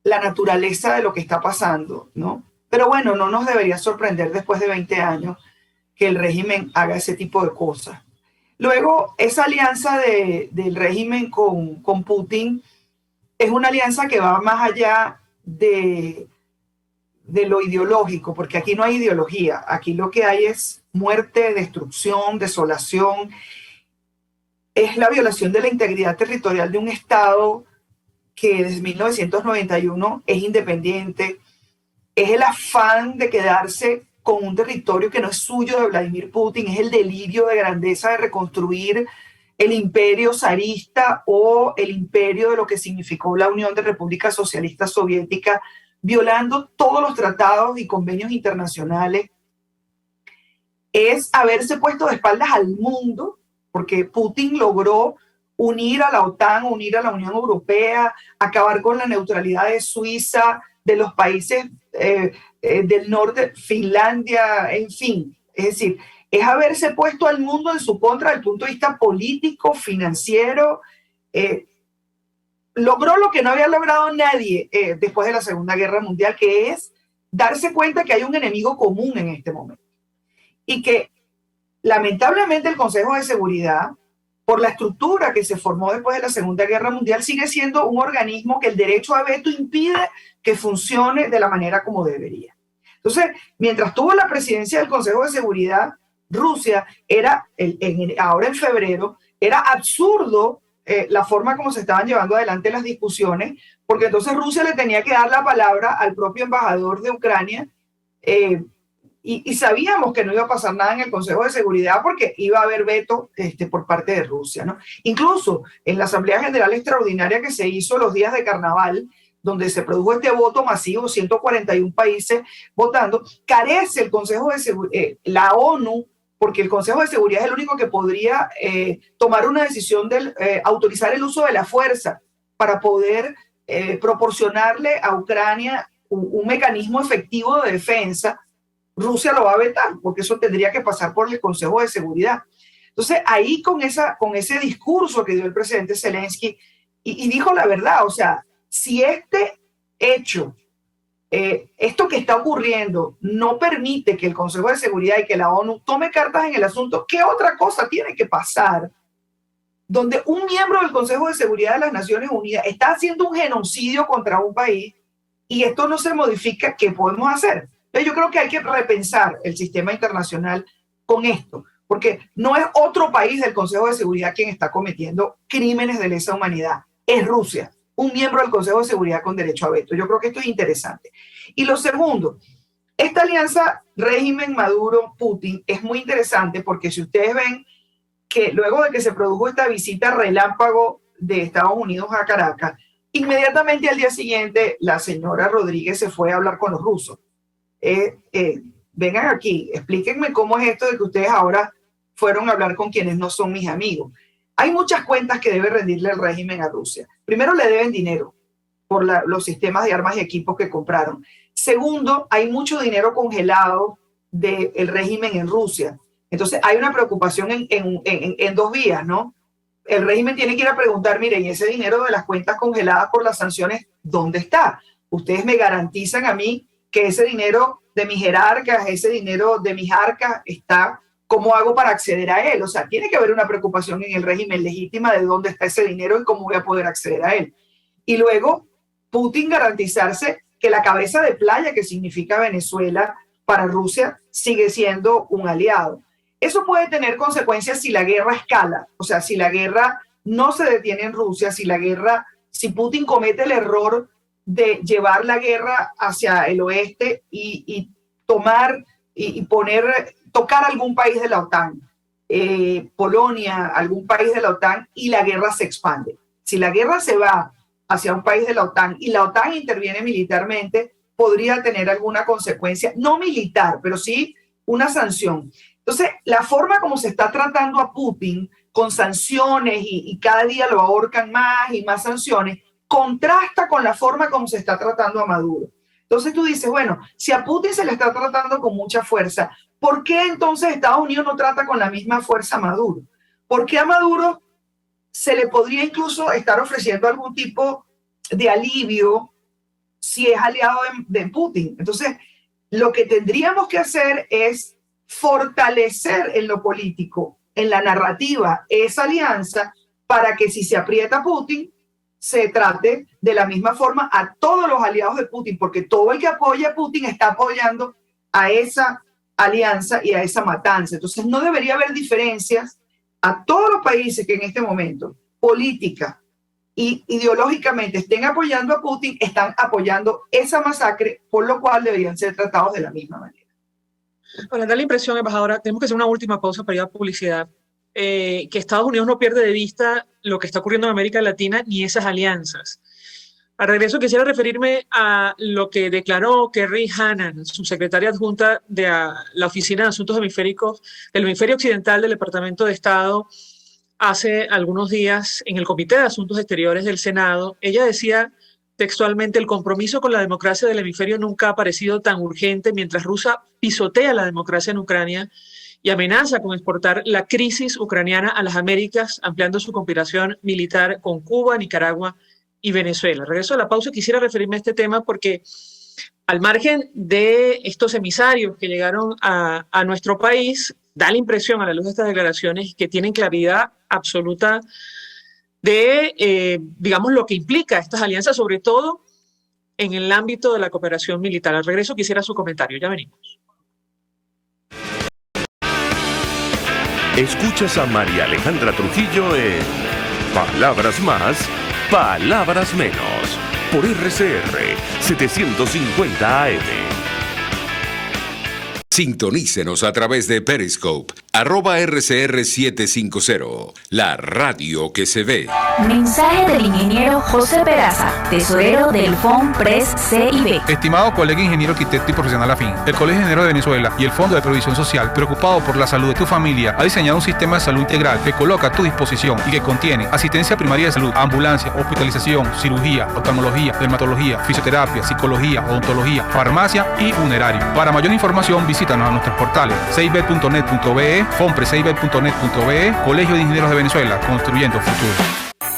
la naturaleza de lo que está pasando, ¿no? Pero bueno, no nos debería sorprender después de 20 años que el régimen haga ese tipo de cosas. Luego, esa alianza del régimen con Putin es una alianza que va más allá de lo ideológico, porque aquí no hay ideología, aquí lo que hay es muerte, destrucción, desolación, es la violación de la integridad territorial de un Estado que desde 1991 es independiente, es el afán de quedarse con un territorio que no es suyo de Vladimir Putin, es el delirio de grandeza de reconstruir el imperio zarista o el imperio de lo que significó la Unión de Repúblicas Socialistas Soviéticas, violando todos los tratados y convenios internacionales. Es haberse puesto de espaldas al mundo, porque Putin logró unir a la OTAN, unir a la Unión Europea, acabar con la neutralidad de Suiza, de los países del norte, Finlandia, en fin. Es decir, es haberse puesto al mundo en su contra desde el punto de vista político, financiero. Logró lo que no había logrado nadie después de la Segunda Guerra Mundial, que es darse cuenta que hay un enemigo común en este momento. Y que lamentablemente el Consejo de Seguridad, por la estructura que se formó después de la Segunda Guerra Mundial, sigue siendo un organismo que el derecho a veto impide que funcione de la manera como debería. Entonces, mientras tuvo la presidencia del Consejo de Seguridad, Rusia era, ahora en febrero, era absurdo la forma como se estaban llevando adelante las discusiones, porque entonces Rusia le tenía que dar la palabra al propio embajador de Ucrania, y sabíamos que no iba a pasar nada en el Consejo de Seguridad porque iba a haber veto por parte de Rusia, ¿no? Incluso en la Asamblea General Extraordinaria que se hizo los días de Carnaval, donde se produjo este voto masivo, 141 países votando, carece el Consejo de Seguridad, la ONU, porque el Consejo de Seguridad es el único que podría tomar una decisión de autorizar el uso de la fuerza para poder proporcionarle a Ucrania un mecanismo efectivo de defensa. Rusia lo va a vetar, porque eso tendría que pasar por el Consejo de Seguridad. Entonces, ahí con ese discurso que dio el presidente Zelensky, y dijo la verdad, o sea, si este hecho, esto que está ocurriendo, no permite que el Consejo de Seguridad y que la ONU tome cartas en el asunto, ¿qué otra cosa tiene que pasar donde un miembro del Consejo de Seguridad de las Naciones Unidas está haciendo un genocidio contra un país y esto no se modifica, ¿qué podemos hacer? Entonces yo creo que hay que repensar el sistema internacional con esto, porque no es otro país del Consejo de Seguridad quien está cometiendo crímenes de lesa humanidad, es Rusia, un miembro del Consejo de Seguridad con derecho a veto. Yo creo que esto es interesante. Y lo segundo, esta alianza régimen Maduro-Putin es muy interesante porque si ustedes ven que luego de que se produjo esta visita relámpago de Estados Unidos a Caracas, inmediatamente al día siguiente la señora Rodríguez se fue a hablar con los rusos. Vengan aquí, explíquenme cómo es esto de que ustedes ahora fueron a hablar con quienes no son mis amigos. Hay muchas cuentas que debe rendirle el régimen a Rusia. Primero, le deben dinero por los sistemas de armas y equipos que compraron. Segundo, hay mucho dinero congelado del régimen en Rusia. Entonces, hay una preocupación en dos vías, ¿no? El régimen tiene que ir a preguntar, miren, ese dinero de las cuentas congeladas por las sanciones, ¿dónde está? Ustedes me garantizan a mí que ese dinero de mis jerarcas, ese dinero de mis arcas está, ¿cómo hago para acceder a él? O sea, tiene que haber una preocupación en el régimen legítima de dónde está ese dinero y cómo voy a poder acceder a él. Y luego, Putin garantizarse que la cabeza de playa que significa Venezuela para Rusia sigue siendo un aliado. Eso puede tener consecuencias si la guerra escala, o sea, si la guerra no se detiene en Rusia, si Putin comete el error de llevar la guerra hacia el oeste y tomar y tocar algún país de la OTAN, Polonia, algún país de la OTAN, y la guerra se expande. Si la guerra se va hacia un país de la OTAN y la OTAN interviene militarmente, podría tener alguna consecuencia, no militar, pero sí una sanción. Entonces, la forma como se está tratando a Putin con sanciones y cada día lo ahorcan más y más sanciones, contrasta con la forma como se está tratando a Maduro. Entonces tú dices, bueno, si a Putin se le está tratando con mucha fuerza, ¿por qué entonces Estados Unidos no trata con la misma fuerza a Maduro? ¿Por qué a Maduro se le podría incluso estar ofreciendo algún tipo de alivio si es aliado de Putin? Entonces, lo que tendríamos que hacer es fortalecer en lo político, en la narrativa, esa alianza para que si se aprieta Putin, se trate de la misma forma a todos los aliados de Putin, porque todo el que apoya a Putin está apoyando a esa alianza y a esa matanza. Entonces no debería haber diferencias. A todos los países que en este momento, política y ideológicamente estén apoyando a Putin, están apoyando esa masacre, por lo cual deberían ser tratados de la misma manera. Para dar la impresión, embajadora, tenemos que hacer una última pausa para ir a publicidad, que Estados Unidos no pierde de vista lo que está ocurriendo en América Latina ni esas alianzas. Al regreso quisiera referirme a lo que declaró Kerry Hannan, subsecretaria adjunta de la Oficina de Asuntos Hemisféricos del Hemisferio Occidental del Departamento de Estado hace algunos días en el Comité de Asuntos Exteriores del Senado. Ella decía textualmente: el compromiso con la democracia del hemisferio nunca ha parecido tan urgente mientras Rusia pisotea la democracia en Ucrania y amenaza con exportar la crisis ucraniana a las Américas, ampliando su cooperación militar con Cuba, Nicaragua y Venezuela. Regreso a la pausa, quisiera referirme a este tema porque al margen de estos emisarios que llegaron a nuestro país, da la impresión a la luz de estas declaraciones que tienen claridad absoluta de, digamos, lo que implica estas alianzas, sobre todo en el ámbito de la cooperación militar. Al regreso quisiera su comentario, ya venimos. Escuchas a María Alejandra Trujillo en Palabras Más, Palabras Menos, por RCR 750 AM. Sintonícenos a través de Periscope, @RCR750, la radio que se ve. Mensaje del ingeniero José Peraza, tesorero del FONPRES CIB. Estimado colega ingeniero arquitecto y profesional afín, el Colegio de Ingenieros de Venezuela y el Fondo de Previsión Social, preocupado por la salud de tu familia, ha diseñado un sistema de salud integral que coloca a tu disposición y que contiene asistencia primaria de salud, ambulancia, hospitalización, cirugía, oftalmología, dermatología, fisioterapia, psicología, odontología, farmacia y funerario. Para mayor información, visítanos a nuestros portales ceibet.net.be, fonpresceibet.net.be, Colegio de Ingenieros de Venezuela, construyendo futuro.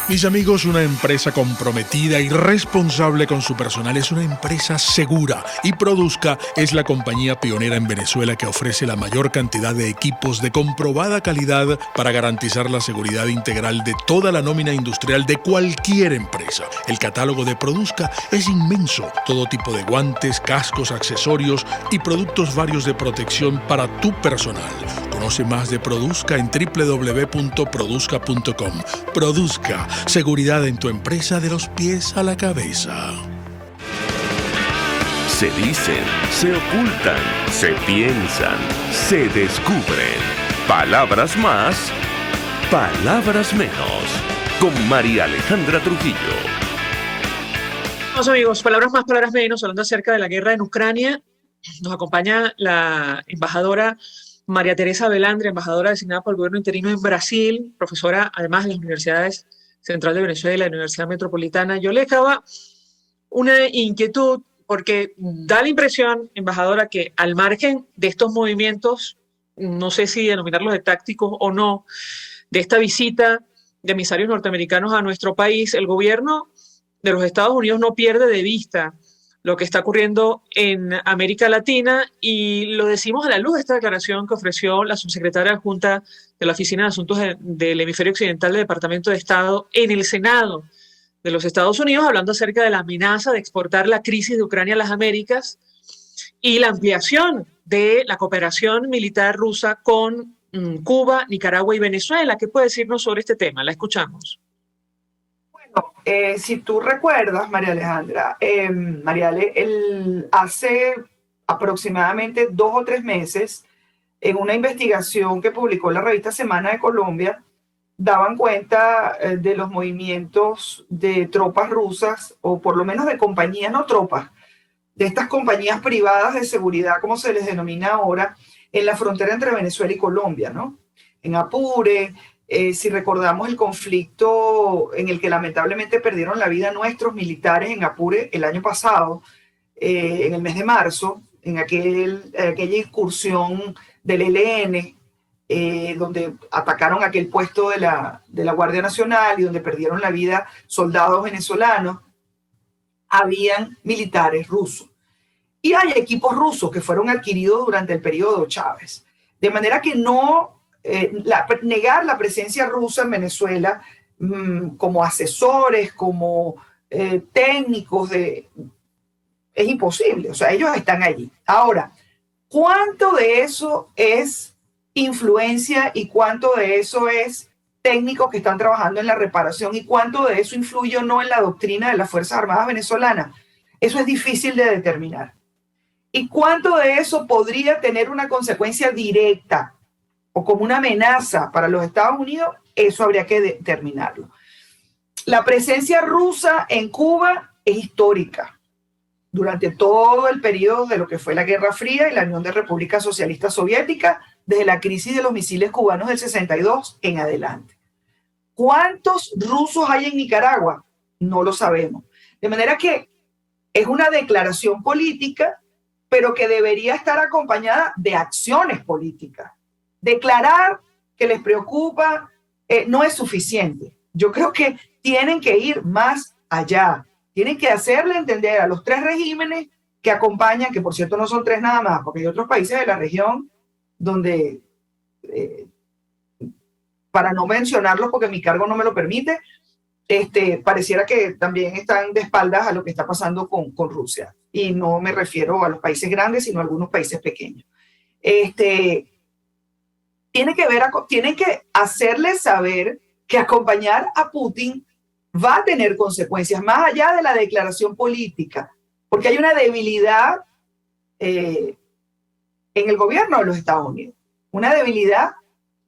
Mis amigos, una empresa comprometida y responsable con su personal es una empresa segura, y Produzca es la compañía pionera en Venezuela que ofrece la mayor cantidad de equipos de comprobada calidad para garantizar la seguridad integral de toda la nómina industrial de cualquier empresa. El catálogo de Produzca es inmenso, todo tipo de guantes, cascos, accesorios y productos varios de protección para tu personal. Conoce más de Produzca en www.produzca.com. Produzca, seguridad en tu empresa de los pies a la cabeza. Se dicen, se ocultan, se piensan, se descubren. Palabras más, palabras menos. Con María Alejandra Trujillo. Vamos, amigos, palabras más, palabras menos, hablando acerca de la guerra en Ucrania. Nos acompaña la embajadora María Teresa Velandre, embajadora designada por el gobierno interino en Brasil, profesora además de las universidades Central de Venezuela y la Universidad Metropolitana. Yo le dejaba una inquietud porque da la impresión, embajadora, que al margen de estos movimientos, no sé si denominarlos de tácticos o no, de esta visita de emisarios norteamericanos a nuestro país, el gobierno de los Estados Unidos no pierde de vista lo que está ocurriendo en América Latina, y lo decimos a la luz de esta declaración que ofreció la subsecretaria adjunta de la Oficina de Asuntos del Hemisferio Occidental del Departamento de Estado en el Senado de los Estados Unidos, hablando acerca de la amenaza de exportar la crisis de Ucrania a las Américas y la ampliación de la cooperación militar rusa con Cuba, Nicaragua y Venezuela. ¿Qué puede decirnos sobre este tema? La escuchamos. Si tú recuerdas, María Alejandra, hace aproximadamente 2 o 3 meses, en una investigación que publicó la revista Semana de Colombia, daban cuenta de los movimientos de tropas rusas, o por lo menos de compañías, no tropas, de estas compañías privadas de seguridad, como se les denomina ahora, en la frontera entre Venezuela y Colombia, ¿no? En Apure. Si recordamos el conflicto en el que lamentablemente perdieron la vida nuestros militares en Apure el año pasado, en el mes de marzo, en aquella incursión del ELN, donde atacaron aquel puesto de la Guardia Nacional y donde perdieron la vida soldados venezolanos, habían militares rusos. Y hay equipos rusos que fueron adquiridos durante el periodo Chávez. De manera que negar la presencia rusa en Venezuela como asesores, como técnicos, es imposible. O sea, ellos están allí. Ahora, ¿cuánto de eso es influencia y cuánto de eso es técnicos que están trabajando en la reparación y cuánto de eso influye o no en la doctrina de las Fuerzas Armadas venezolanas? Eso es difícil de determinar. ¿Y cuánto de eso podría tener una consecuencia directa o como una amenaza para los Estados Unidos? Eso habría que determinarlo. La presencia rusa en Cuba es histórica. Durante todo el periodo de lo que fue la Guerra Fría y la Unión de Repúblicas Socialistas Soviéticas, desde la crisis de los misiles cubanos del 62 en adelante. ¿Cuántos rusos hay en Nicaragua? No lo sabemos. De manera que es una declaración política, pero que debería estar acompañada de acciones políticas. Declarar que les preocupa no es suficiente. Yo creo que tienen que ir más allá. Tienen que hacerle entender a los 3 regímenes que acompañan, que por cierto no son 3 nada más, porque hay otros países de la región donde, para no mencionarlos porque mi cargo no me lo permite, pareciera que también están de espaldas a lo que está pasando con Rusia. Y no me refiero a los países grandes, sino a algunos países pequeños. Tienen que hacerles saber que acompañar a Putin va a tener consecuencias más allá de la declaración política, porque hay una debilidad en el gobierno de los Estados Unidos, una debilidad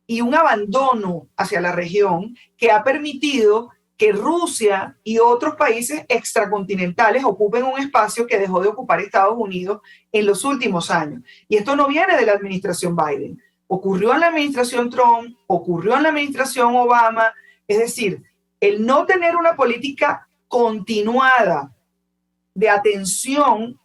y un abandono hacia la región que ha permitido que Rusia y otros países extracontinentales ocupen un espacio que dejó de ocupar Estados Unidos en los últimos años. Y esto no viene de la administración Biden. Ocurrió en la administración Trump, ocurrió en la administración Obama. Es decir, el no tener una política continuada de atención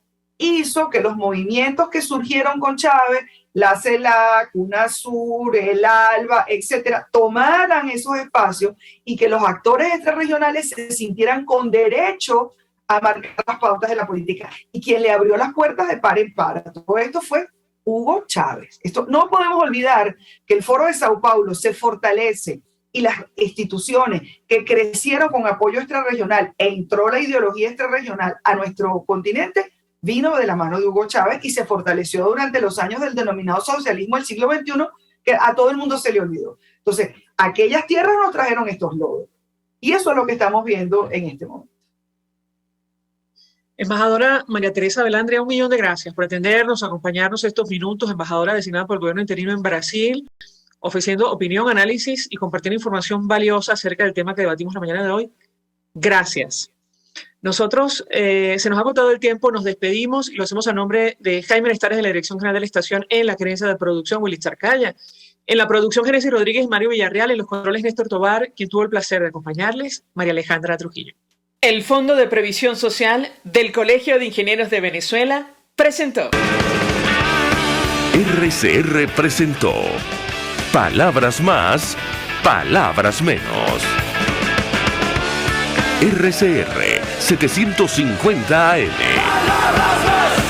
hizo que los movimientos que surgieron con Chávez, la CELAC, UNASUR, el ALBA, etcétera, tomaran esos espacios y que los actores extrarregionales se sintieran con derecho a marcar las pautas de la política. Y quien le abrió las puertas de par en par a todo esto fue Hugo Chávez. Esto, no podemos olvidar que el Foro de Sao Paulo se fortalece y las instituciones que crecieron con apoyo extrarregional e entró la ideología extrarregional a nuestro continente, vino de la mano de Hugo Chávez y se fortaleció durante los años del denominado socialismo del siglo XXI, que a todo el mundo se le olvidó. Entonces, aquellas tierras nos trajeron estos logros. Y eso es lo que estamos viendo en este momento. Embajadora María Teresa Velandria, 1.000.000 de gracias por atendernos, acompañarnos estos minutos, embajadora designada por el gobierno interino en Brasil, ofreciendo opinión, análisis y compartiendo información valiosa acerca del tema que debatimos la mañana de hoy. Gracias. Nosotros, se nos ha agotado el tiempo, nos despedimos y lo hacemos a nombre de Jaime Nestares de la Dirección General de la Estación, en la gerencia de producción, Willy Charcaya, en la producción Génesis Rodríguez y Mario Villarreal, en los controles Néstor Tobar, quien tuvo el placer de acompañarles, María Alejandra Trujillo. El Fondo de Previsión Social del Colegio de Ingenieros de Venezuela presentó. RCR presentó Palabras Más, Palabras Menos. RCR 750 AM. Palabras más.